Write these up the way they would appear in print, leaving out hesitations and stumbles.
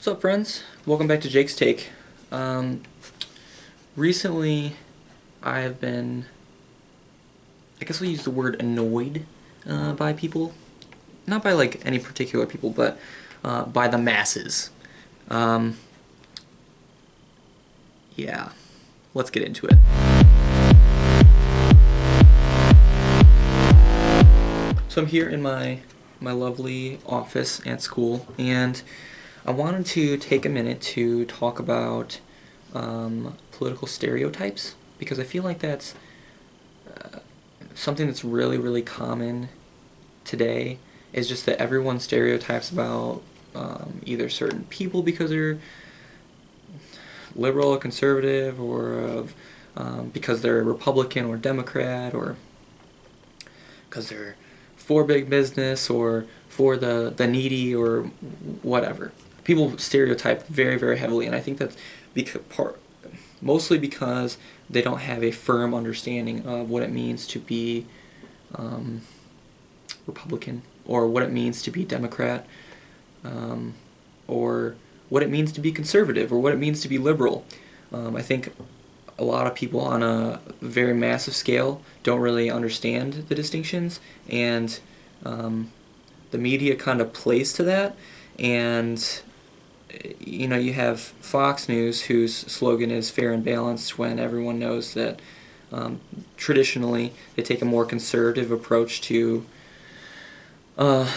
What's up, friends? Welcome back to Jake's Take. Recently, I have been, I guess I'll use the word annoyed by people. Not by like any particular people, but by the masses. Um, yeah, let's get into it. So I'm here in my lovely office at school, and I wanted to take a minute to talk about political stereotypes, because I feel like that's something that's really, really common today. Is just that everyone stereotypes about either certain people because they're liberal or conservative, or because they're Republican or Democrat, or because they're for big business or for the needy or whatever. People stereotype very, very heavily, and I think that's mostly because they don't have a firm understanding of what it means to be Republican, or what it means to be Democrat, or what it means to be conservative, or what it means to be liberal. I think a lot of people on a very massive scale don't really understand the distinctions, and the media kind of plays to that. And you have Fox News, whose slogan is fair and balanced, when everyone knows that traditionally they take a more conservative approach to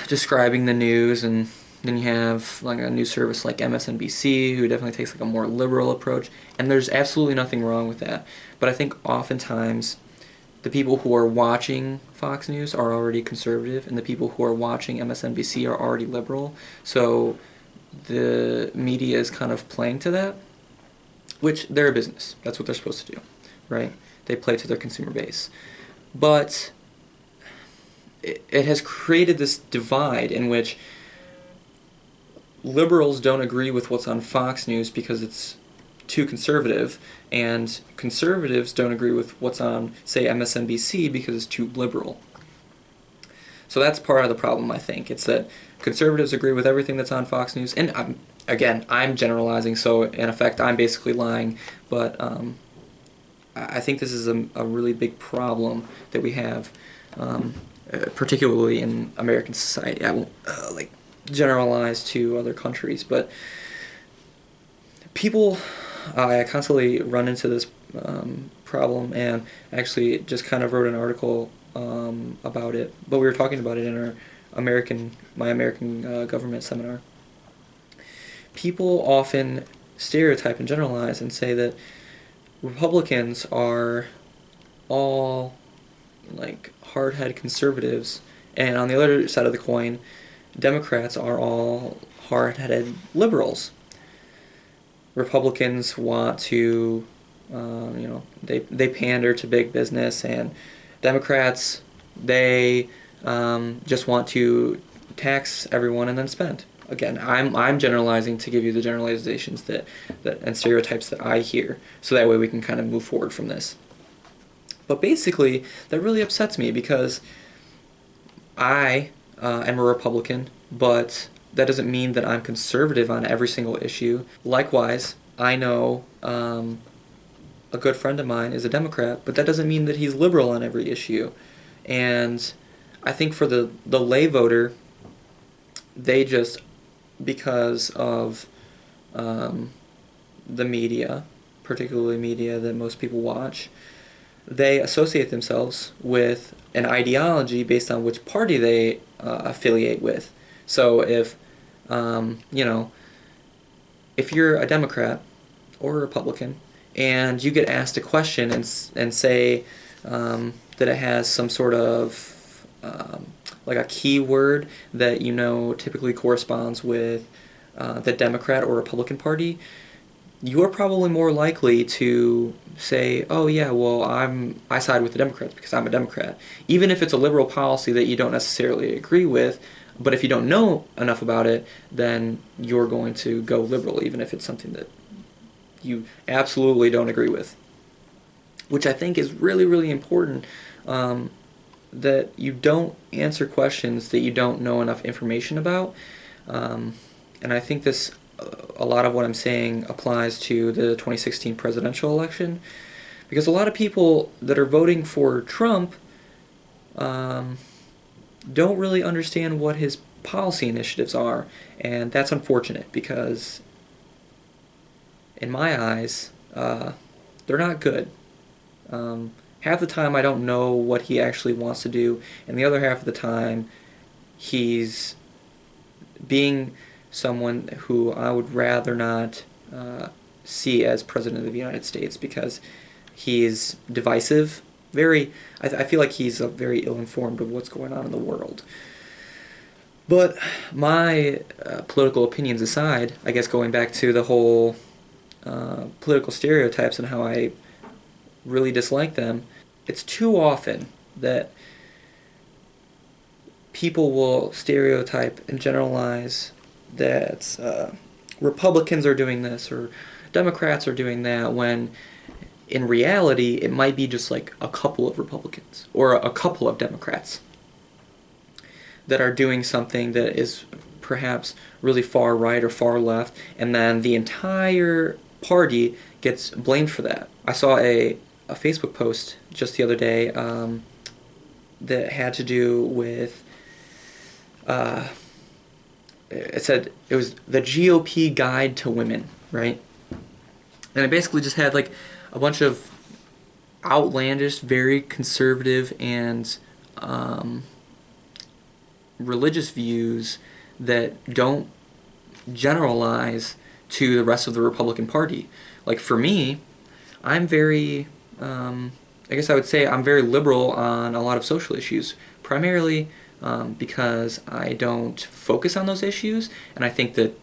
describing the news. And then you have like a news service like MSNBC, who definitely takes like a more liberal approach, and there's absolutely nothing wrong with that. But I think oftentimes the people who are watching Fox News are already conservative, and the people who are watching MSNBC are already liberal. So the media is kind of playing to that, which they're a business. That's what they're supposed to do, right? They play to their consumer base. But it has created this divide in which liberals don't agree with what's on Fox News because it's too conservative, and conservatives don't agree with what's on, say, MSNBC because it's too liberal. So that's part of the problem, I think. It's that conservatives agree with everything that's on Fox News, and I'm generalizing, so in effect I'm basically lying, but I think this is a really big problem that we have, particularly in American society. I won't generalize to other countries, but people, I constantly run into this problem, and actually just kind of wrote an article about it, but we were talking about it in our my American government seminar. People often stereotype and generalize and say that Republicans are all like hard-headed conservatives, and on the other side of the coin, Democrats are all hard-headed liberals. Republicans want to, they pander to big business, and Democrats, they just want to tax everyone and then spend. Again, I'm generalizing to give you the generalizations that and stereotypes that I hear, so that way we can kind of move forward from this. But basically, that really upsets me, because I am a Republican, but that doesn't mean that I'm conservative on every single issue. Likewise, I know a good friend of mine is a Democrat, but that doesn't mean that he's liberal on every issue. And I think for the lay voter, they just, because of the media, particularly media that most people watch, they associate themselves with an ideology based on which party they affiliate with. So if if you're a Democrat or a Republican, and you get asked a question and say that it has some sort of like a keyword that typically corresponds with the Democrat or Republican Party, you are probably more likely to say, oh yeah, well, I side with the Democrats because I'm a Democrat. Even if it's a liberal policy that you don't necessarily agree with, but if you don't know enough about it, then you're going to go liberal, even if it's something that you absolutely don't agree with. Which I think is really, really important, that you don't answer questions that you don't know enough information about. And I think this a lot of what I'm saying applies to the 2016 presidential election, because a lot of people that are voting for Trump um, don't really understand what his policy initiatives are, and that's unfortunate because, in my eyes, they're not good. Half the time I don't know what he actually wants to do, and the other half of the time he's being someone who I would rather not see as president of the United States because he's divisive. I feel like he's very ill-informed of what's going on in the world. But my political opinions aside, I guess going back to the whole political stereotypes and how I really dislike them, it's too often that people will stereotype and generalize that Republicans are doing this or Democrats are doing that, when in reality it might be just like a couple of Republicans or a couple of Democrats that are doing something that is perhaps really far right or far left, and then the entire party gets blamed for that. I saw a Facebook post just the other day that had to do with it said it was the GOP guide to women, right? And it basically just had like a bunch of outlandish, very conservative and religious views that don't generalize to the rest of the Republican Party. Like for me, I'm very, I guess I would say I'm very liberal on a lot of social issues, primarily because I don't focus on those issues, and I think that,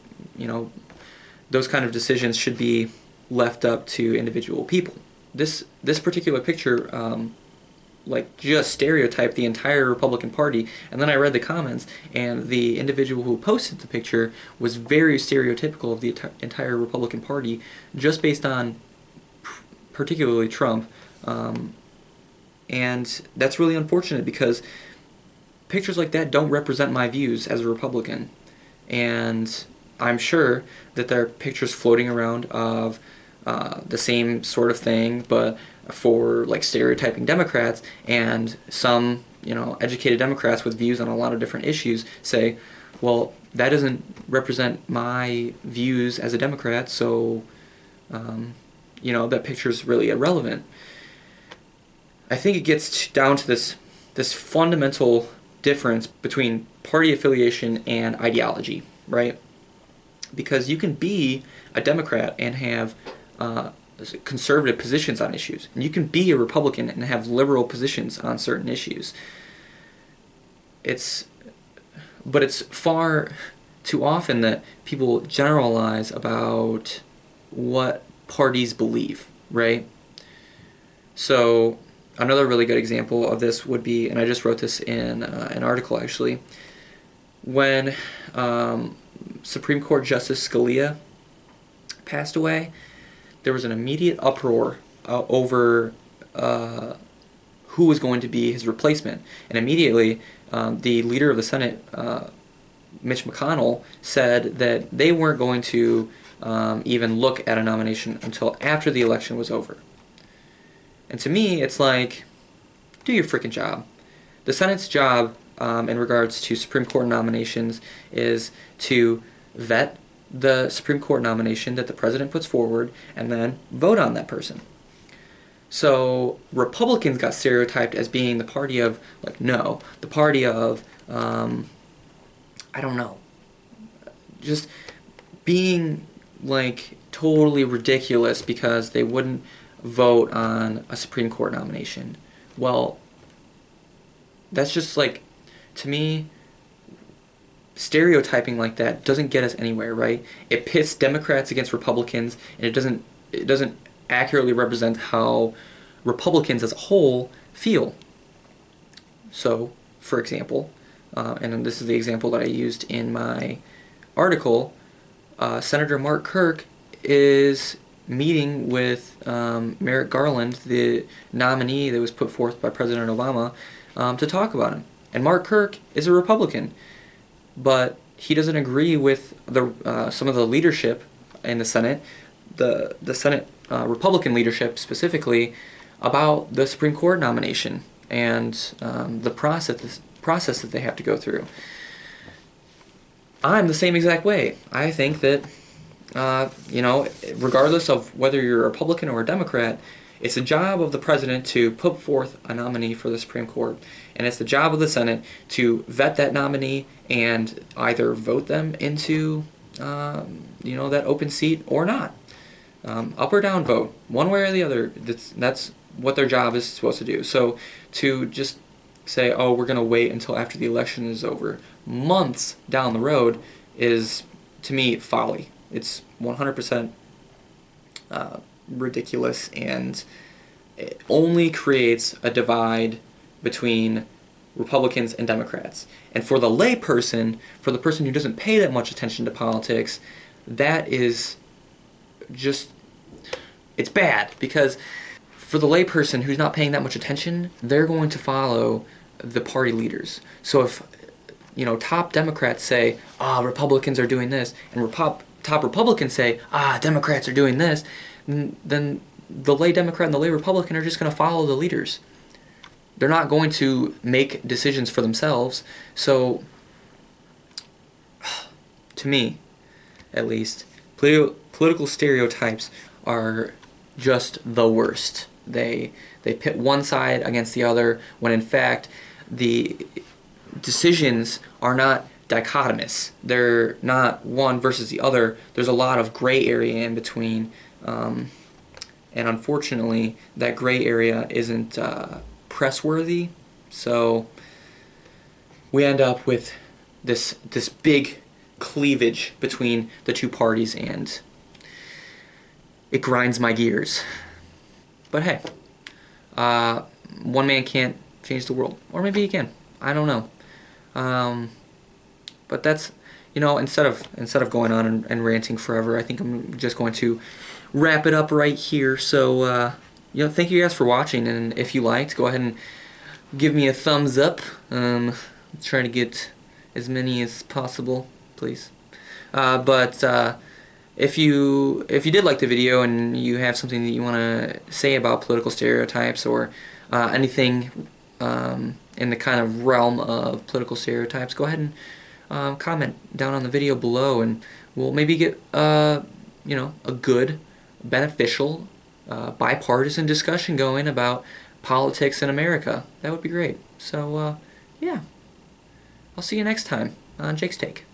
those kind of decisions should be left up to individual people. This particular picture just stereotyped the entire Republican Party, and then I read the comments, and the individual who posted the picture was very stereotypical of the entire Republican Party, just based on particularly Trump, and that's really unfortunate because pictures like that don't represent my views as a Republican, and I'm sure that there are pictures floating around of the same sort of thing, but for like stereotyping Democrats, and some educated Democrats with views on a lot of different issues say, well, that doesn't represent my views as a Democrat, so that picture's really irrelevant. I think it gets down to this fundamental difference between party affiliation and ideology, right? Because you can be a Democrat and have conservative positions on issues, and you can be a Republican and have liberal positions on certain issues. But it's far too often that people generalize about what parties believe, right? So another really good example of this would be, and I just wrote this in an article actually, when Supreme Court Justice Scalia passed away, there was an immediate uproar over who was going to be his replacement. And immediately, the leader of the Senate, Mitch McConnell, said that they weren't going to even look at a nomination until after the election was over. And to me, it's like, do your freaking job. The Senate's job in regards to Supreme Court nominations is to vet the Supreme Court nomination that the president puts forward and then vote on that person. So Republicans got stereotyped as being the party of, the party of, I don't know, just being totally ridiculous because they wouldn't vote on a Supreme Court nomination. Well, that's just to me, stereotyping like that doesn't get us anywhere, right? It pits Democrats against Republicans, and it doesn't accurately represent how Republicans as a whole feel. So, for example, and this is the example that I used in my article, Senator Mark Kirk is meeting with Merrick Garland, the nominee that was put forth by President Obama, to talk about him. And Mark Kirk is a Republican, but he doesn't agree with some of the leadership in the Senate, the Senate Republican leadership specifically, about the Supreme Court nomination and the process that they have to go through. I'm the same exact way. I think that regardless of whether you're a Republican or a Democrat, it's the job of the president to put forth a nominee for the Supreme Court, and it's the job of the Senate to vet that nominee and either vote them into that open seat or not. Up or down vote, one way or the other. That's what their job is supposed to do. So to just say, oh, we're going to wait until after the election is over, months down the road, is, to me, folly. It's 100% ridiculous, and it only creates a divide between Republicans and Democrats. And for the lay person, for the person who doesn't pay that much attention to politics, that is just, it's bad, because for the lay person who's not paying that much attention, they're going to follow the party leaders. So if top Democrats say, Republicans are doing this, and top Republicans say, Democrats are doing this, then the lay Democrat and the lay Republican are just going to follow the leaders. They're not going to make decisions for themselves. So, to me, at least, political stereotypes are just the worst. They pit one side against the other, when in fact the decisions are not dichotomous. They're not one versus the other. There's a lot of gray area in between, and unfortunately that gray area isn't press-worthy, so we end up with this big cleavage between the two parties, and it grinds my gears. But hey, one man can't change the world. Or maybe he can. I don't know. But that's, instead of going on and ranting forever, I think I'm just going to wrap it up right here. So, thank you guys for watching, and if you liked, go ahead and give me a thumbs up. Try to get as many as possible, please. If you did like the video and you have something that you want to say about political stereotypes, or anything in the kind of realm of political stereotypes, go ahead and comment down on the video below, and we'll maybe get a good, beneficial, bipartisan discussion going about politics in America. That would be great. So yeah, I'll see you next time on Jake's Take.